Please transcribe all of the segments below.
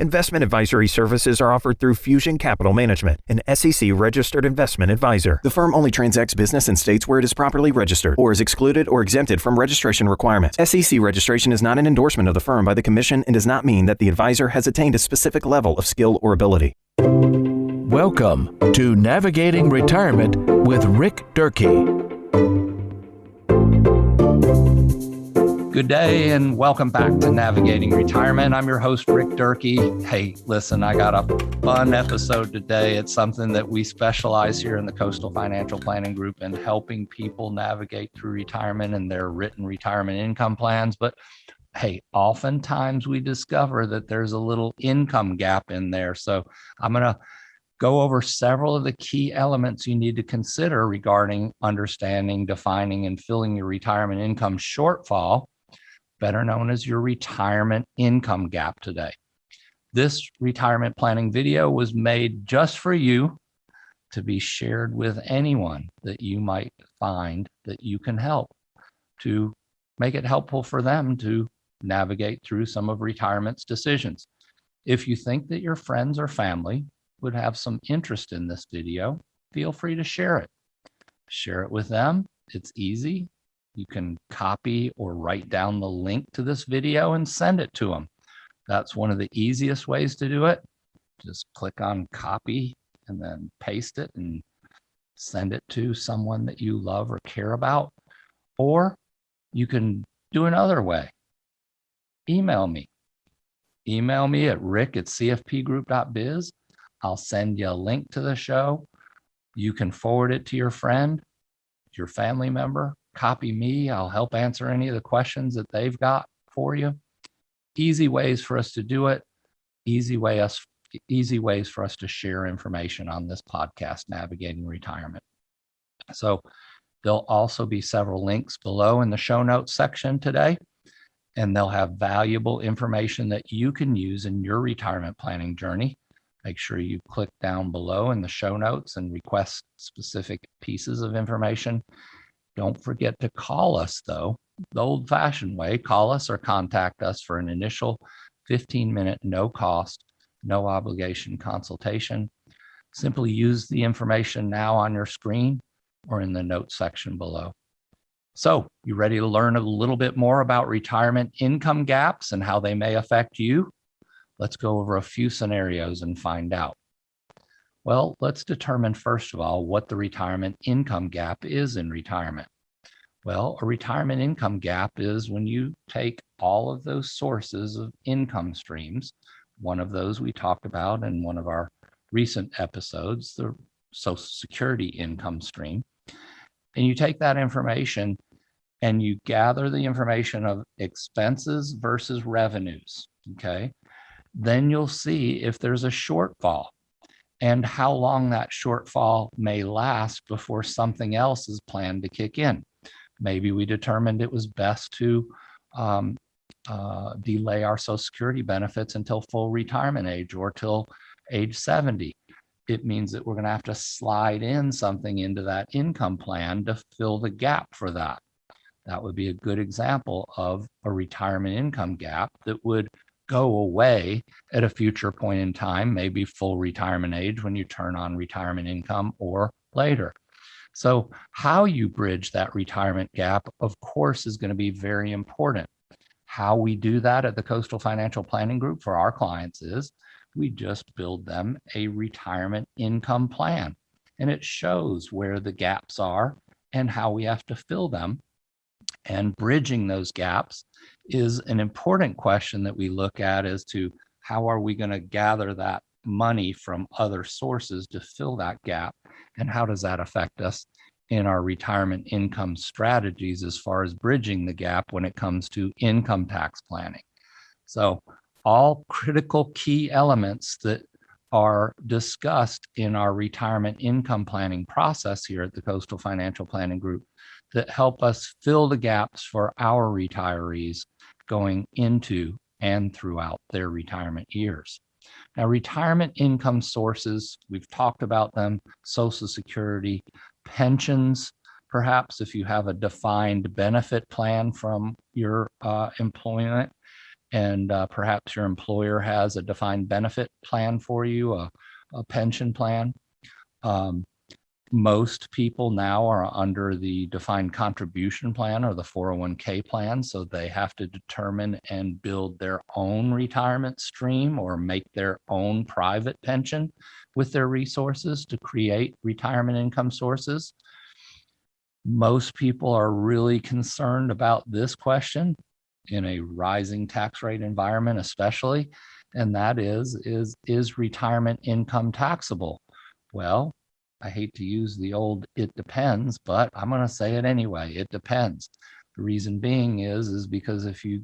Investment advisory services are offered through Fusion Capital Management, an SEC-registered investment advisor. The firm only transacts business in states where it is properly registered or is excluded or exempted from registration requirements. SEC registration is not an endorsement of the firm by the Commission and does not mean that the advisor has attained a specific level of skill or ability. Welcome to Navigating Retirement with Rick Durkee. Good day and welcome back to Navigating Retirement. I'm your host, Rick Durkee. Hey, listen, I got a fun episode today. It's something that we specialize here in the Coastal Financial Planning Group in helping people navigate through retirement and their written retirement income plans. But hey, oftentimes we discover that there's a little income gap in there. So I'm going to go over several of the key elements you need to consider regarding understanding, defining, and filling your retirement income shortfall, better known as your retirement income gap today. This retirement planning video was made just for you to be shared with anyone that you might find that you can help to make it helpful for them to navigate through some of retirement's decisions. If you think that your friends or family would have some interest in this video, feel free to share it. Share it with them. It's easy. You can copy or write down the link to this video and send it to them. That's one of the easiest ways to do it. Just click on copy and then paste it and send it to someone that you love or care about. Or you can do another way. Email me. Email me at rick@cfpgroup.biz. I'll send you a link to the show. You can forward it to your friend, your family member. Copy me. I'll help answer any of the questions that they've got for you. Easy ways for us to do it. Easy ways for us to share information on this podcast, Navigating Retirement. So there'll also be several links below in the show notes section today, and they'll have valuable information that you can use in your retirement planning journey. Make sure you click down below in the show notes and request specific pieces of information. Don't forget to call us, though, the old-fashioned way. Call us or contact us for an initial 15-minute, no-cost, no-obligation consultation. Simply use the information now on your screen or in the notes section below. So, you ready to learn a little bit more about retirement income gaps and how they may affect you? Let's go over a few scenarios and find out. Well, let's determine, first of all, what the retirement income gap is in retirement. Well, a retirement income gap is when you take all of those sources of income streams. One of those we talked about in one of our recent episodes, the Social Security income stream. And you take that information and you gather the information of expenses versus revenues, okay? Then you'll see if there's a shortfall and how long that shortfall may last before something else is planned to kick in. Maybe we determined it was best to delay our Social Security benefits until full retirement age or till age 70. It means that we're going to have to slide in something into that income plan to fill the gap for that. That would be a good example of a retirement income gap that would go away at a future point in time, maybe full retirement age when you turn on retirement income or later. So how you bridge that retirement gap, of course, is going to be very important. How we do that at the Coastal Financial Planning Group for our clients is we just build them a retirement income plan, and it shows where the gaps are and how we have to fill them. And bridging those gaps is an important question that we look at as to how are we going to gather that money from other sources to fill that gap, and how does that affect us in our retirement income strategies as far as bridging the gap when it comes to income tax planning. So all critical key elements that are discussed in our retirement income planning process here at the Coastal Financial Planning Group that help us fill the gaps for our retirees going into and throughout their retirement years. Now, retirement income sources, we've talked about them: Social Security, pensions, perhaps if you have a defined benefit plan from your employment, and perhaps your employer has a defined benefit plan for you, a pension plan. Most people now are under the defined contribution plan or the 401k plan, so they have to determine and build their own retirement stream or make their own private pension with their resources to create retirement income sources. Most people are really concerned about this question in a rising tax rate environment, especially, and that is retirement income taxable? Well, I hate to use the old "it depends," but I'm going to say it anyway. It depends. The reason being is because if you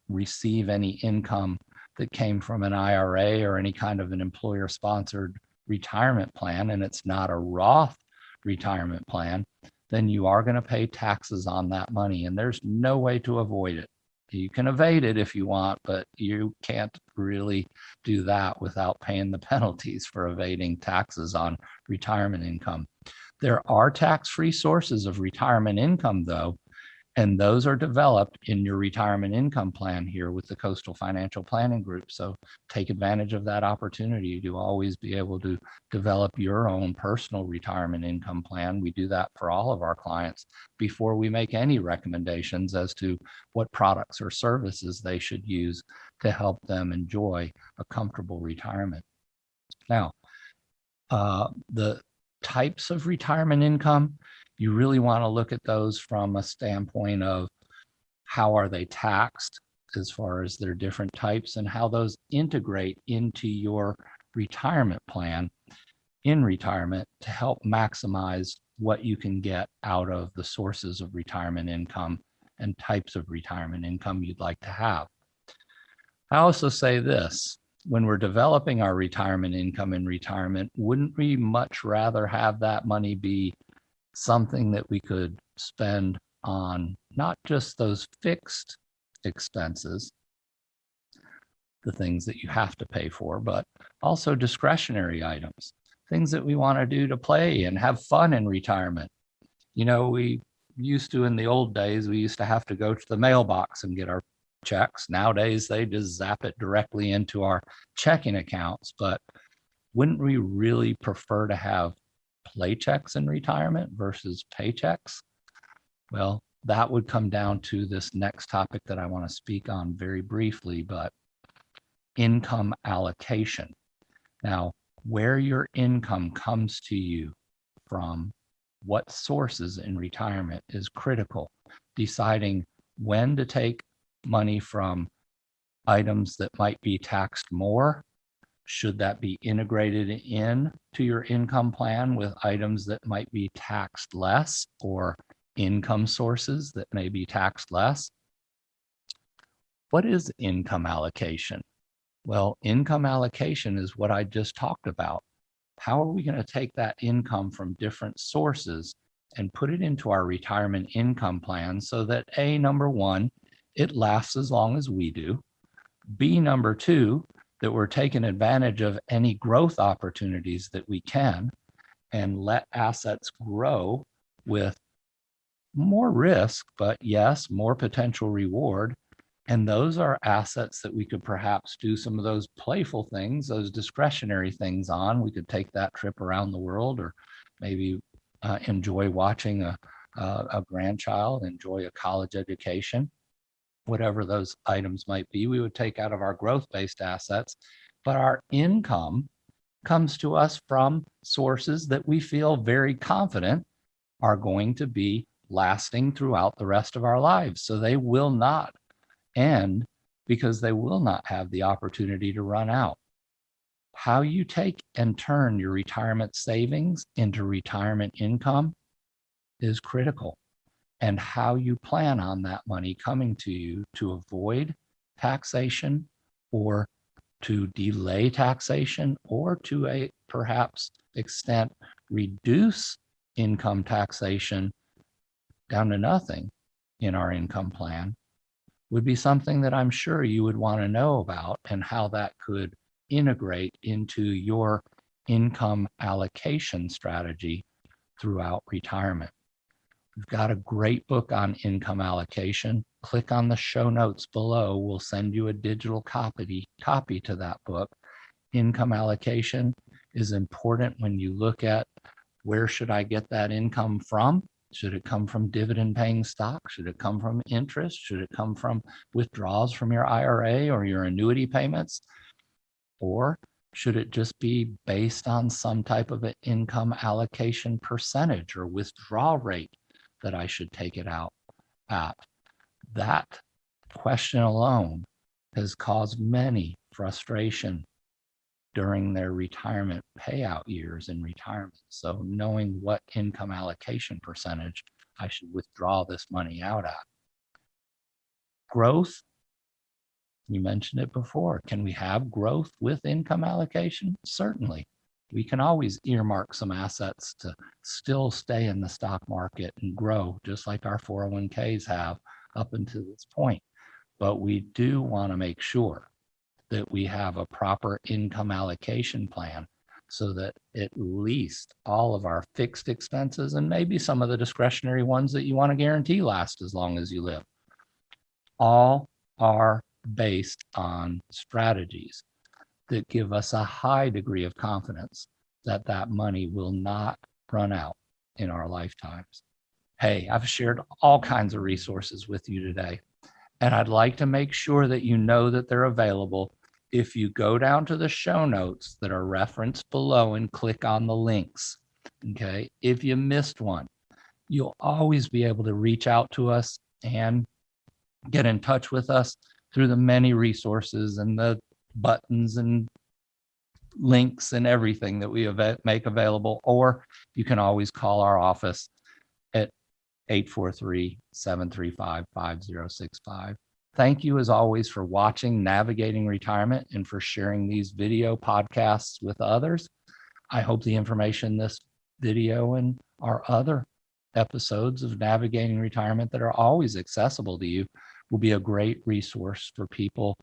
receive any income that came from an IRA or any kind of an employer-sponsored retirement plan, and it's not a Roth retirement plan, then you are going to pay taxes on that money, and there's no way to avoid it. You can evade it if you want, but you can't really do that without paying the penalties for evading taxes on retirement income. There are tax-free sources of retirement income, though, and those are developed in your retirement income plan here with the Coastal Financial Planning Group. So take advantage of that opportunity to always be able to develop your own personal retirement income plan. We do that for all of our clients before we make any recommendations as to what products or services they should use to help them enjoy a comfortable retirement. Now, the types of retirement income, you really want to look at those from a standpoint of how are they taxed as far as their different types and how those integrate into your retirement plan in retirement to help maximize what you can get out of the sources of retirement income and types of retirement income you'd like to have. I also say this: when we're developing our retirement income in retirement, wouldn't we much rather have that money be something that we could spend on not just those fixed expenses, the things that you have to pay for, but also discretionary items, things that we want to do to play and have fun in retirement? You know, we used to, in the old days, we used to have to go to the mailbox and get our checks. Nowadays, they just zap it directly into our checking accounts. But wouldn't we really prefer to have play checks in retirement versus paychecks? Well, that would come down to this next topic that I want to speak on very briefly, but income allocation. Now, where your income comes to you from, what sources in retirement is critical. Deciding when to take money from items that might be taxed more. Should that be integrated in to your income plan with items that might be taxed less, or income sources that may be taxed less? What is income allocation? Well, income allocation is what I just talked about. How are we going to take that income from different sources and put it into our retirement income plan so that A, number one, it lasts as long as we do. B, number two, that we're taking advantage of any growth opportunities that we can and let assets grow with more risk, but yes, more potential reward. And those are assets that we could perhaps do some of those playful things, those discretionary things on. We could take that trip around the world, or maybe enjoy watching a grandchild, enjoy a college education. Whatever those items might be, we would take out of our growth-based assets. But our income comes to us from sources that we feel very confident are going to be lasting throughout the rest of our lives. So they will not end, because they will not have the opportunity to run out. How you take and turn your retirement savings into retirement income is critical. And how you plan on that money coming to you to avoid taxation, or to delay taxation, or to a perhaps extent reduce income taxation down to nothing in our income plan, would be something that I'm sure you would want to know about, and how that could integrate into your income allocation strategy throughout retirement. We've got a great book on income allocation click on the show notes below. We'll send you a digital copy to that book. Income allocation is important when you look at where should I get that income from? Should it come from dividend paying stock? Should it come from interest? Should it come from withdrawals from your IRA or your annuity payments? Or should it just be based on some type of an income allocation percentage or withdrawal rate that I should take it out at? That question alone has caused many frustration during their retirement payout years in retirement. So knowing what income allocation percentage I should withdraw this money out at. Growth, you mentioned it before. Can we have growth with income allocation? Certainly. We can always earmark some assets to still stay in the stock market and grow, just like our 401ks have up until this point. But we do want to make sure that we have a proper income allocation plan so that at least all of our fixed expenses and maybe some of the discretionary ones that you want to guarantee last as long as you live, all are based on strategies that give us a high degree of confidence that that money will not run out in our lifetimes. Hey, I've shared all kinds of resources with you today, and I'd like to make sure that you know that they're available. If you go down to the show notes that are referenced below and click on the links, okay? If you missed one, you'll always be able to reach out to us and get in touch with us through the many resources and the buttons and links and everything that we make available, or you can always call our office at 843-735-5065. Thank you as always for watching Navigating Retirement and for sharing these video podcasts with others. I hope the information in this video and our other episodes of Navigating Retirement that are always accessible to you will be a great resource for people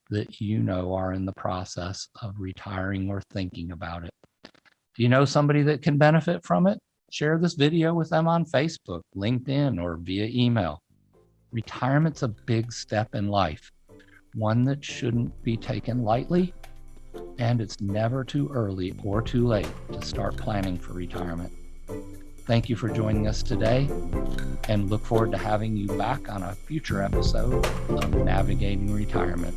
that you know are in the process of retiring or thinking about it. If you know somebody that can benefit from it, share this video with them on Facebook, LinkedIn, or via email. Retirement's a big step in life, one that shouldn't be taken lightly, and it's never too early or too late to start planning for retirement. Thank you for joining us today, and look forward to having you back on a future episode of Navigating Retirement.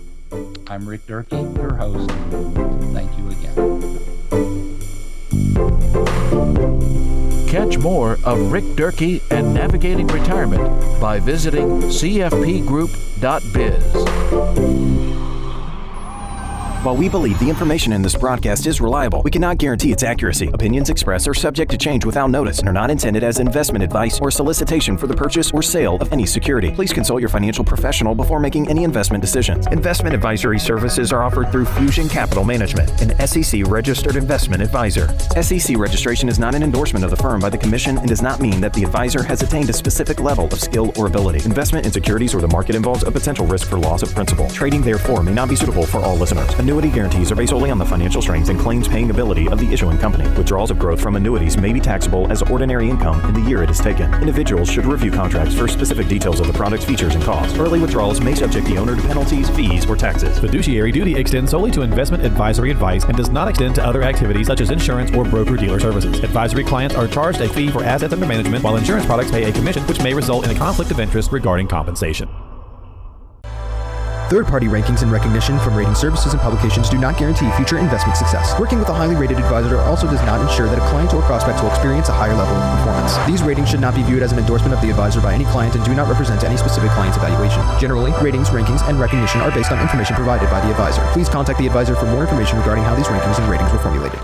I'm Rick Durkee, your host. Thank you again. Catch more of Rick Durkee and Navigating Retirement by visiting cfpgroup.biz. While we believe the information in this broadcast is reliable, we cannot guarantee its accuracy. Opinions expressed are subject to change without notice and are not intended as investment advice or solicitation for the purchase or sale of any security. Please consult your financial professional before making any investment decisions. Investment advisory services are offered through Fusion Capital Management, an SEC-registered investment advisor. SEC registration is not an endorsement of the firm by the Commission and does not mean that the advisor has attained a specific level of skill or ability. Investment in securities or the market involves a potential risk for loss of principal. Trading, therefore, may not be suitable for all listeners. Annuity guarantees are based solely on the financial strength and claims paying ability of the issuing company. Withdrawals of growth from annuities may be taxable as ordinary income in the year it is taken. Individuals should review contracts for specific details of the product's features and costs. Early withdrawals may subject the owner to penalties, fees, or taxes. Fiduciary duty extends solely to investment advisory advice and does not extend to other activities such as insurance or broker-dealer services. Advisory clients are charged a fee for assets under management, while insurance products pay a commission, which may result in a conflict of interest regarding compensation. Third-party rankings and recognition from rating services and publications do not guarantee future investment success. Working with a highly rated advisor also does not ensure that a client or prospect will experience a higher level of performance. These ratings should not be viewed as an endorsement of the advisor by any client and do not represent any specific client's evaluation. Generally, ratings, rankings, and recognition are based on information provided by the advisor. Please contact the advisor for more information regarding how these rankings and ratings were formulated.